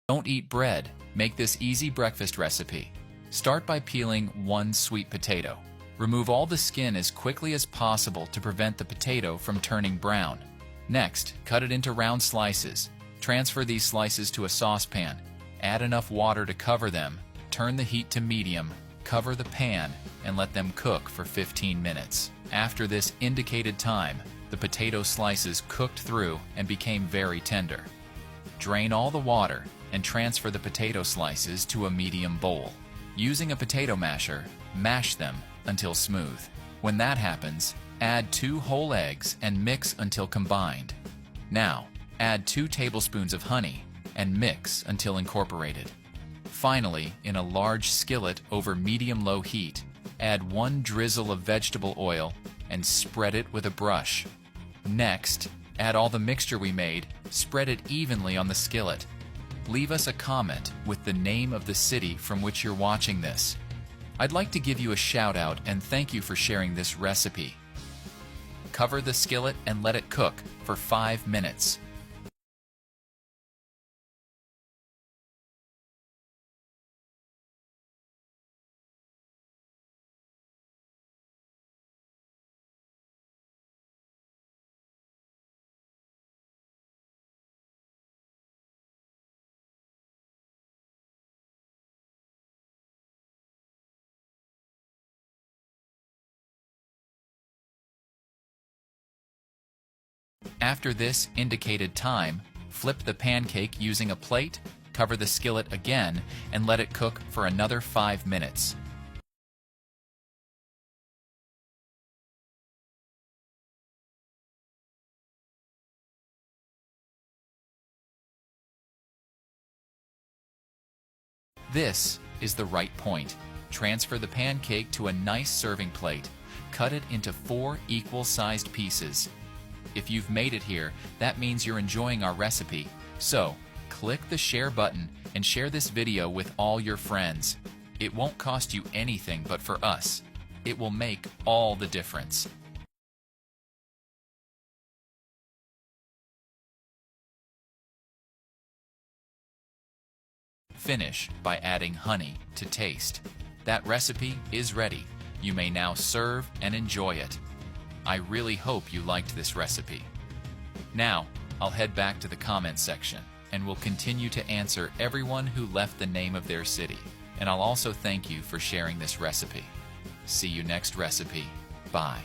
Don't eat bread. Make this easy breakfast recipe. Start by peeling one sweet potato. Remove all the skin as quickly as possible to prevent the potato from turning brown. Next, cut it into round slices. Transfer these slices to a saucepan. Add enough water to cover them. Turn the heat to medium. Cover the pan and let them cook for 15 minutes. After this indicated time, the potato slices cooked through and became very tender. Drain all the water and transfer the potato slices to a medium bowl. Using a potato masher, mash them until smooth. When that happens, add 2 whole eggs and mix until combined. Now, add 2 tablespoons of honey and mix until incorporated. Finally, in a large skillet over medium-low heat, add 1 drizzle of vegetable oil and spread it with a brush. Next, add all the mixture we made, spread it evenly on the skillet. Leave us a comment with the name of the city from which you're watching this. I'd like to give you a shout out and thank you for sharing this recipe. Cover the skillet and let it cook for 5 minutes. After this indicated time, flip the pancake using a plate, cover the skillet again, and let it cook for another 5 minutes. This is the right point. Transfer the pancake to a nice serving plate. Cut it into 4 equal-sized pieces. If you've made it here, that means you're enjoying our recipe. So, click the share button and share this video with all your friends. It won't cost you anything but for us. It will make all the difference. Finish by adding honey to taste. That recipe is ready. You may now serve and enjoy it. I really hope you liked this recipe. Now, I'll head back to the comments section and will continue to answer everyone who left the name of their city. And I'll also thank you for sharing this recipe. See you next recipe. Bye.